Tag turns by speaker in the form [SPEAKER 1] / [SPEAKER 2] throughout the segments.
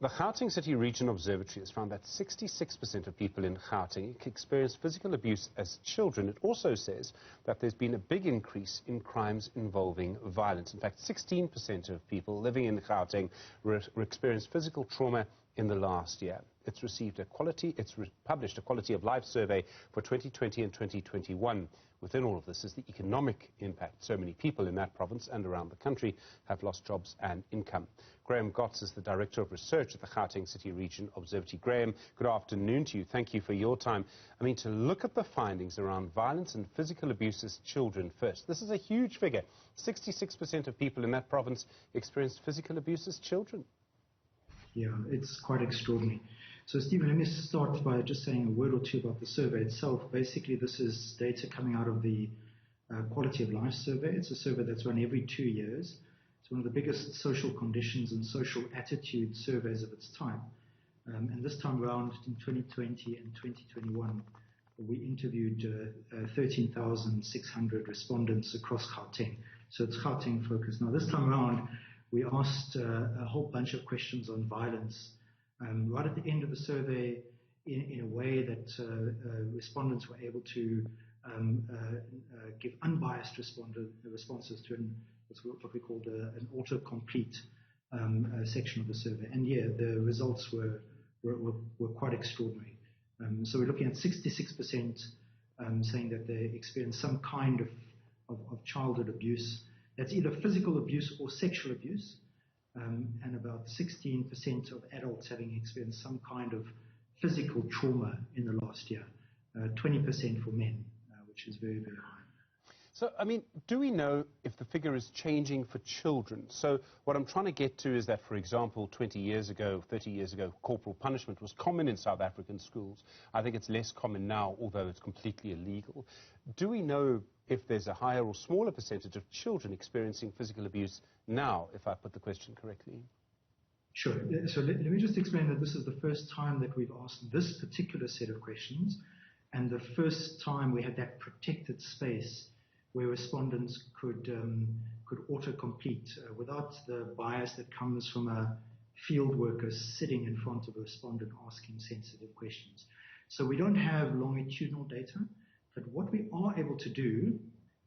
[SPEAKER 1] The Gauteng City-Region Observatory has found that 66% of people in Gauteng experience physical abuse as children. It also says that there's been a big increase in crimes involving violence. In fact, 16% of people living in Gauteng experienced physical trauma in the last year. It's published a quality of life survey for 2020 and 2021. Within all of this is the economic impact. So many people in that province and around the country have lost jobs and income. Graeme Götz is the Director of Research at the Gauteng City-Region Observatory. Graeme, good afternoon to you. Thank you for your time. I mean, to look at the findings around violence and physical abuse as children first. This is a huge figure. 66% of people in that province experienced physical abuse as children.
[SPEAKER 2] Yeah, it's quite extraordinary. So, Stephen, let me start by just saying a word or two about the survey itself. Basically, this is data coming out of the Quality of Life survey. It's a survey that's run every 2 years. It's one of the biggest social conditions and social attitude surveys of its time. And this time around, in 2020 and 2021, we interviewed 13,600 respondents across Gauteng. So it's Gauteng focused. Now, this time around, we asked a whole bunch of questions on violence right at the end of the survey in a way that respondents were able to give unbiased responses to what we called an autocomplete section of the survey. And yeah, the results were quite extraordinary. So we're looking at 66% saying that they experienced some kind of childhood abuse. That's either physical abuse or sexual abuse, and about 16% of adults having experienced some kind of physical trauma in the last year, 20% for men, which is very, very high.
[SPEAKER 1] So, I mean, do we know if the figure is changing for children? So what I'm trying to get to is that, for example, 20 years ago, 30 years ago, corporal punishment was common in South African schools. I think it's less common now, although it's completely illegal. Do we know if there's a higher or smaller percentage of children experiencing physical abuse now, if I put the question correctly?
[SPEAKER 2] Sure. So let me just explain that this is the first time that we've asked this particular set of questions, and the first time we had that protected space where respondents could autocomplete without the bias that comes from a field worker sitting in front of a respondent asking sensitive questions. So we don't have longitudinal data, but what we are able to do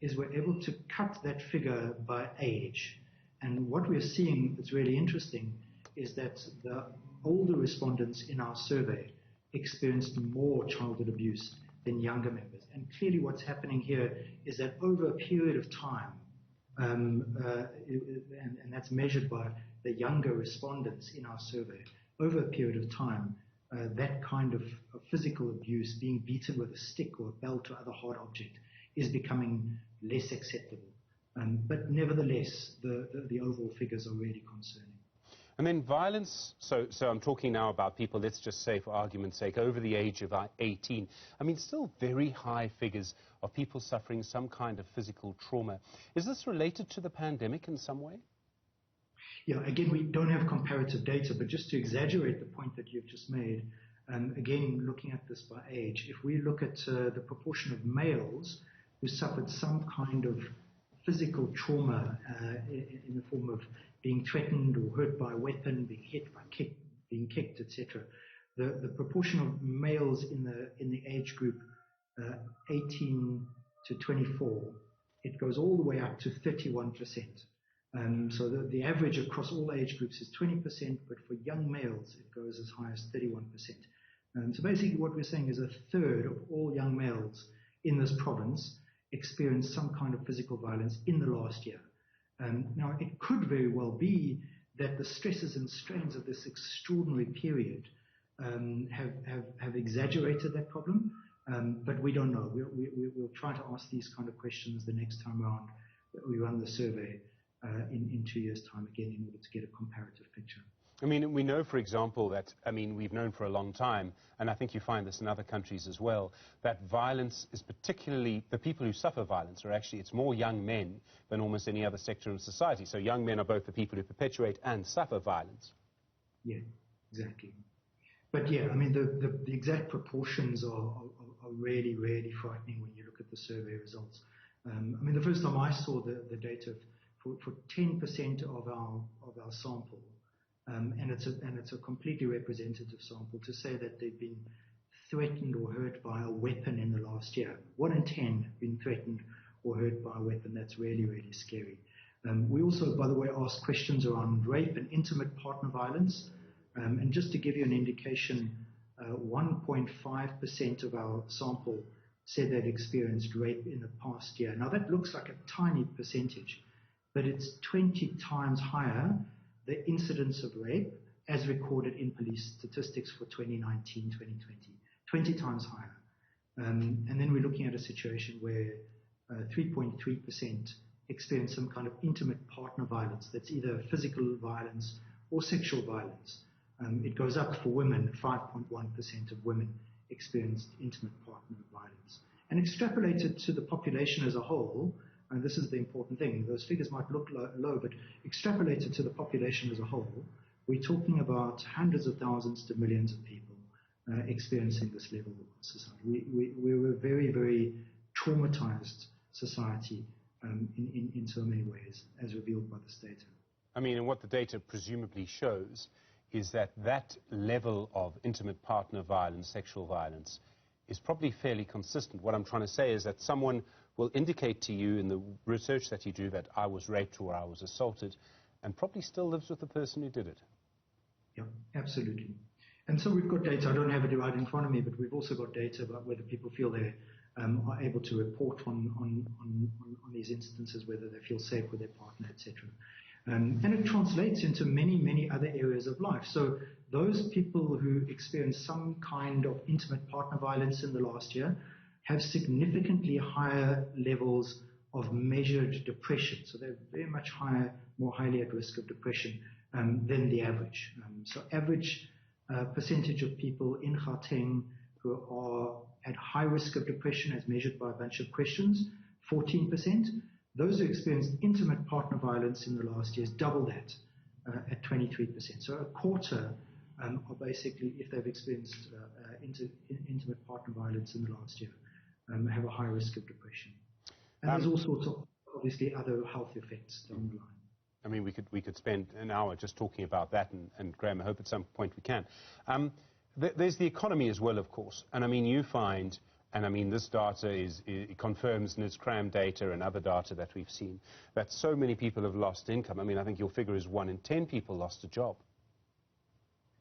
[SPEAKER 2] is we're able to cut that figure by age. And what we're seeing that's really interesting is that the older respondents in our survey experienced more childhood abuse than younger members. And clearly what's happening here is that over a period of time, and that's measured by the younger respondents in our survey, over a period of time, that kind of physical abuse, being beaten with a stick or a belt or other hard object, is becoming less acceptable. But nevertheless, the overall figures are really concerning.
[SPEAKER 1] And then violence, so I'm talking now about people, let's just say for argument's sake, over the age of 18. I mean, still very high figures of people suffering some kind of physical trauma. Is this related to the pandemic in some way?
[SPEAKER 2] Yeah, again, we don't have comparative data, but just to exaggerate the point that you've just made, again, looking at this by age, if we look at the proportion of males who suffered some kind of physical trauma in the form of being threatened or hurt by a weapon, being hit by being kicked, etc., the proportion of males in the age group 18 to 24, it goes all the way up to 31%. So the average across all age groups is 20%, but for young males, it goes as high as 31%. So basically what we're saying is a third of all young males in this province experienced some kind of physical violence in the last year. Now, it could very well be that the stresses and strains of this extraordinary period have exaggerated that problem, but we don't know. We'll try to ask these kind of questions the next time around that we run the survey in 2 years' time again in order to get a comparative picture.
[SPEAKER 1] I mean, we know, for example, that, I mean, we've known for a long time, and I think you find this in other countries as well, that violence is particularly, the people who suffer violence are actually, it's more young men than almost any other sector of society. So young men are both the people who perpetuate and suffer violence.
[SPEAKER 2] Yeah, exactly. But yeah, I mean, the exact proportions are really, really frightening when you look at the survey results. I mean, the first time I saw the data for 10% of our sample, and it's a completely representative sample, to say that they've been threatened or hurt by a weapon in the last year. 1 in 10 have been threatened or hurt by a weapon. That's really, really scary. We also, by the way, ask questions around rape and intimate partner violence. And just to give you an indication, 1.5% of our sample said they'd experienced rape in the past year. Now, that looks like a tiny percentage, but it's 20 times higher, the incidence of rape as recorded in police statistics for 2019-2020. 20 times higher. And then we're looking at a situation where 3.3% experience some kind of intimate partner violence. That's either physical violence or sexual violence. It goes up for women. 5.1% of women experienced intimate partner violence. And extrapolated to the population as a whole, and this is the important thing, those figures might look low, but extrapolated to the population as a whole, we're talking about hundreds of thousands to millions of people experiencing this level of society. We're a very, very traumatized society in so many ways, as revealed by this data.
[SPEAKER 1] I mean, and what the data presumably shows is that that level of intimate partner violence, sexual violence, is probably fairly consistent. What I'm trying to say is that someone will indicate to you in the research that you do that I was raped or I was assaulted, and probably still lives with the person who did it.
[SPEAKER 2] Yeah, absolutely. And so we've got data. I don't have it right in front of me, but we've also got data about whether people feel they are able to report on these instances, whether they feel safe with their partner, etc. And it translates into many, many other areas of life. So those people who experience some kind of intimate partner violence in the last year have significantly higher levels of measured depression. So they're very much higher, more highly at risk of depression than the average. So average percentage of people in Gauteng who are at high risk of depression as measured by a bunch of questions, 14%. Those who experienced intimate partner violence in the last year is double that at 23%. So a quarter are basically, if they've experienced intimate partner violence in the last year, have a high risk of depression. And there's all sorts of, obviously, other health effects down the line.
[SPEAKER 1] I mean, we could spend an hour just talking about that, and Graeme, I hope at some point we can. There's the economy as well, of course, and I mean, you find, and I mean, this data it confirms Newzroom data and other data that we've seen, that so many people have lost income. I mean, I think your figure is 1 in 10 people lost a job.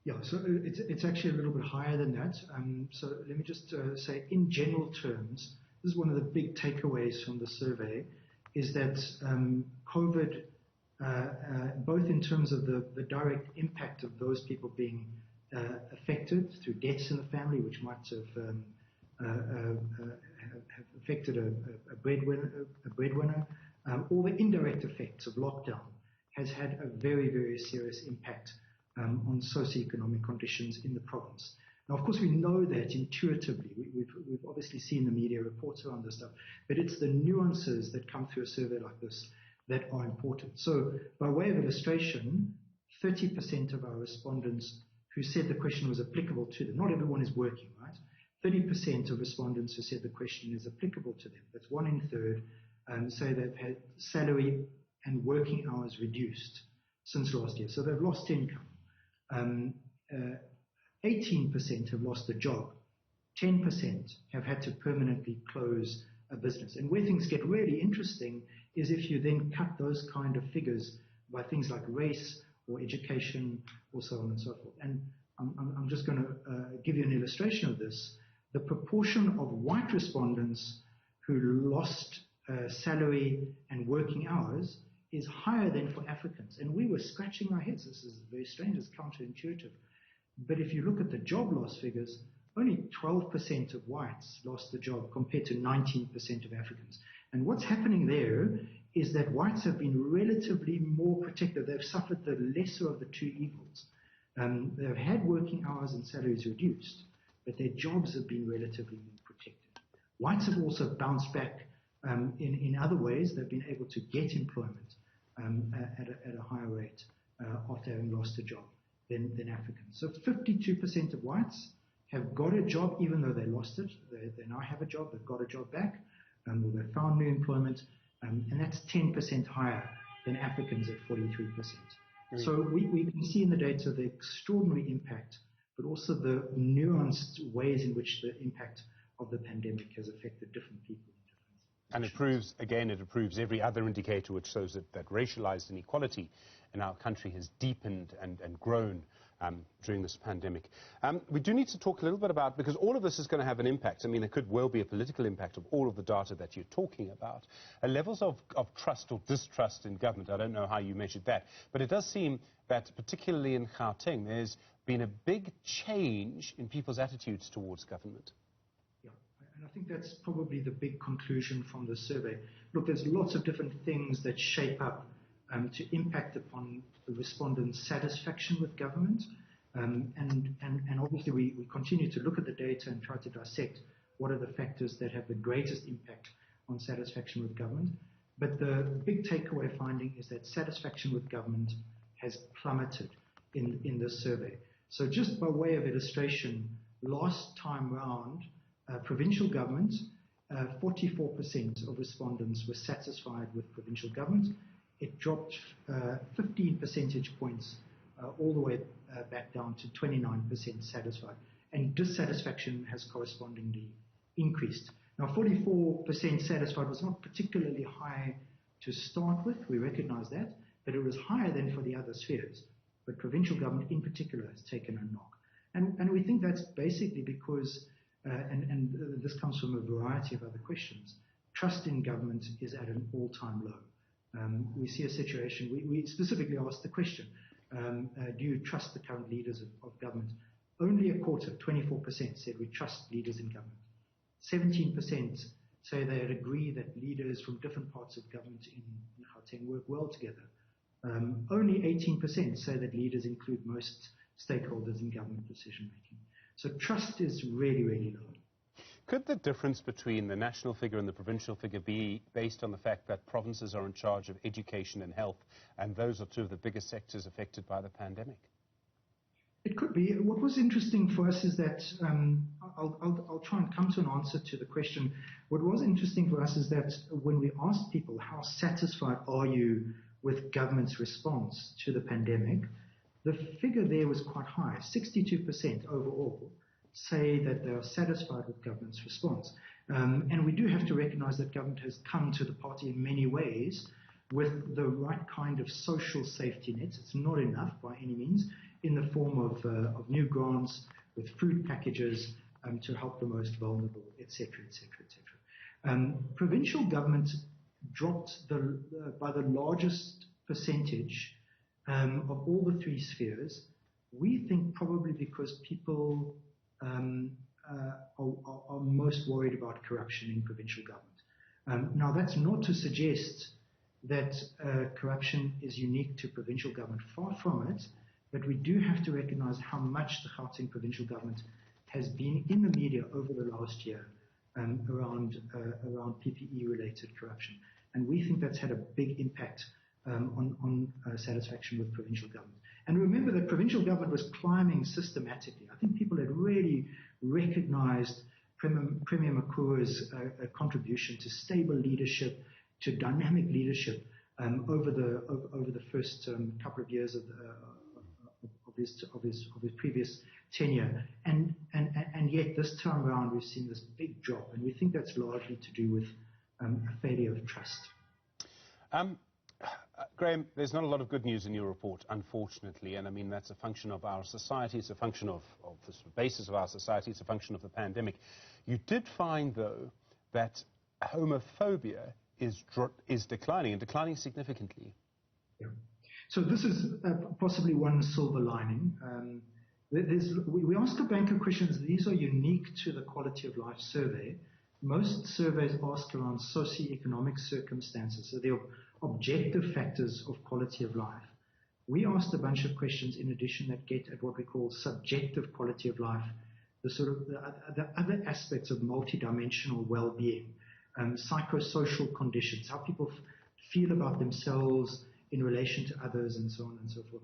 [SPEAKER 2] Yeah, so it's actually a little bit higher than that. So let me just say, in general terms, this is one of the big takeaways from the survey, is that COVID, both in terms of the direct impact of those people being affected through deaths in the family, which might have affected a breadwinner, or the indirect effects of lockdown has had a very, very serious impact on socioeconomic conditions in the province. Now, of course, we know that intuitively. We've obviously seen the media reports around this stuff, but it's the nuances that come through a survey like this that are important. So, by way of illustration, 30% of our respondents who said the question was applicable to them, not everyone is working, right? 30% of respondents who said the question is applicable to them, that's 1 in 3, say they've had salary and working hours reduced since last year. So they've lost income. 18% have lost a job. 10% have had to permanently close a business. And where things get really interesting is if you then cut those kind of figures by things like race or education or so on and so forth. And I'm just going to give you an illustration of this. The proportion of white respondents who lost salary and working hours is higher than for Africans. And we were scratching our heads. This is very strange. It's counterintuitive. But if you look at the job loss figures, only 12% of whites lost the job compared to 19% of Africans. And what's happening there is that whites have been relatively more protected. They've suffered the lesser of the two evils. They've had working hours and salaries reduced, but their jobs have been relatively more protected. Whites have also bounced back in other ways. They've been able to get employment at a higher rate after having lost a job than Africans. So 52% of whites have got a job even though they lost it. They now have a job, they've got a job back, or they've found new employment, and that's 10% higher than Africans at 43%. So we can see in the data the extraordinary impact, but also the nuanced ways in which the impact of the pandemic has affected different people.
[SPEAKER 1] And it proves every other indicator which shows that racialized inequality in our country has deepened and grown during this pandemic. We do need to talk a little bit about, because all of this is going to have an impact. I mean, it could well be a political impact of all of the data that you're talking about. Levels of trust or distrust in government, I don't know how you measured that, but it does seem that particularly in Gauteng, there's been a big change in people's attitudes towards government.
[SPEAKER 2] And I think that's probably the big conclusion from the survey. Look, there's lots of different things that shape up to impact upon the respondents' satisfaction with government. And obviously we continue to look at the data and try to dissect what are the factors that have the greatest impact on satisfaction with government. But the big takeaway finding is that satisfaction with government has plummeted in this survey. So just by way of illustration, last time round, provincial government, 44% of respondents were satisfied with provincial government. It dropped 15 percentage points all the way back down to 29% satisfied. And dissatisfaction has correspondingly increased. Now, 44% satisfied was not particularly high to start with. We recognize that. But it was higher than for the other spheres. But provincial government in particular has taken a knock. And we think that's basically because and this comes from a variety of other questions. Trust in government is at an all-time low. We see a situation, we specifically asked the question, do you trust the current leaders of government? Only a quarter, 24%, said we trust leaders in government. 17% say they agree that leaders from different parts of government in Gauteng work well together. Only 18% say that leaders include most stakeholders in government decision-making. So trust is really, really low.
[SPEAKER 1] Could the difference between the national figure and the provincial figure be based on the fact that provinces are in charge of education and health, and those are two of the biggest sectors affected by the pandemic?
[SPEAKER 2] It could be. What was interesting for us is that, I'll try and come to an answer to the question. What was interesting for us is that when we asked people, how satisfied are you with government's response to the pandemic, the figure there was quite high. 62% overall say that they are satisfied with government's response. And we do have to recognize that government has come to the party in many ways with the right kind of social safety nets. It's not enough by any means, in the form of new grants with food packages to help the most vulnerable, etc., etc., etc. Provincial government dropped by the largest percentage of all the three spheres. We think probably because people are most worried about corruption in provincial government. Now, that's not to suggest that corruption is unique to provincial government. Far from it. But we do have to recognize how much the Gauteng provincial government has been in the media over the last year around PPE-related corruption. And we think that's had a big impact on satisfaction with provincial government. And remember that provincial government was climbing systematically. I think people had really recognized Premier Makua's contribution to stable leadership, to dynamic leadership over the first couple of years of his previous tenure, and yet this time around we've seen this big drop, and we think that's largely to do with a failure of trust.
[SPEAKER 1] Graeme, there's not a lot of good news in your report, unfortunately, and I mean that's a function of our society, it's a function of the basis of our society, it's a function of the pandemic. You did find, though, that homophobia is declining, and declining significantly.
[SPEAKER 2] Yeah. So this is possibly one silver lining. We ask a bank of questions. These are unique to the Quality of Life survey. Most surveys ask around socioeconomic circumstances, so they're objective factors of quality of life. We asked a bunch of questions in addition that get at what we call subjective quality of life, the other aspects of multidimensional well-being, psychosocial conditions, how people feel about themselves in relation to others, and so on and so forth.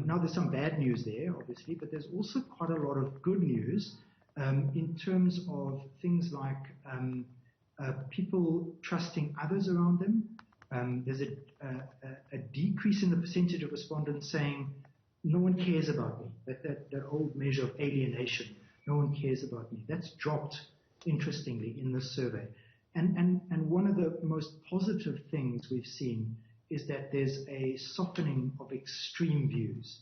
[SPEAKER 2] Now, there's some bad news there, obviously, but there's also quite a lot of good news in terms of things like people trusting others around them, There's a decrease in the percentage of respondents saying, no one cares about me, that old measure of alienation, no one cares about me. That's dropped, interestingly, in this survey. And one of the most positive things we've seen is that there's a softening of extreme views.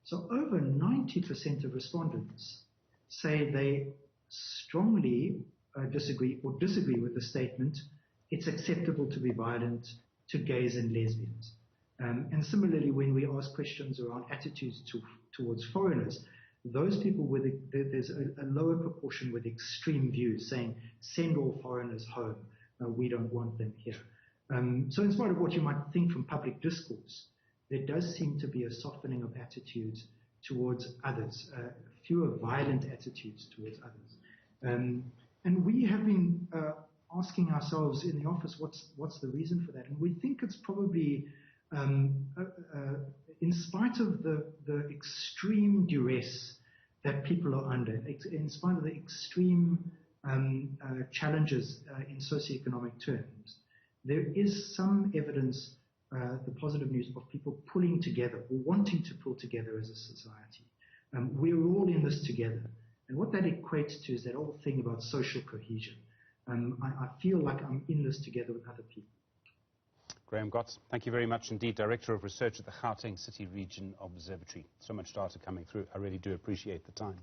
[SPEAKER 2] So over 90% of respondents say they strongly disagree with the statement, it's acceptable to be violent to gays and lesbians. And similarly, when we ask questions around attitudes towards foreigners, those people there's a lower proportion with extreme views saying, send all foreigners home, we don't want them here. So in spite of what you might think from public discourse, there does seem to be a softening of attitudes towards others, fewer violent attitudes towards others. And we have been asking ourselves in the office, what's the reason for that? And we think it's probably, in spite of the extreme duress that people are under, in spite of the extreme challenges in socioeconomic terms, there is some evidence, the positive news, of people pulling together or wanting to pull together as a society. We're all in this together. And what that equates to is that whole thing about social cohesion. I feel like I'm in this together with other people.
[SPEAKER 1] Graeme Götz, thank you very much indeed, Director of Research at the Gauteng City-Region Observatory. So much data coming through. I really do appreciate the time.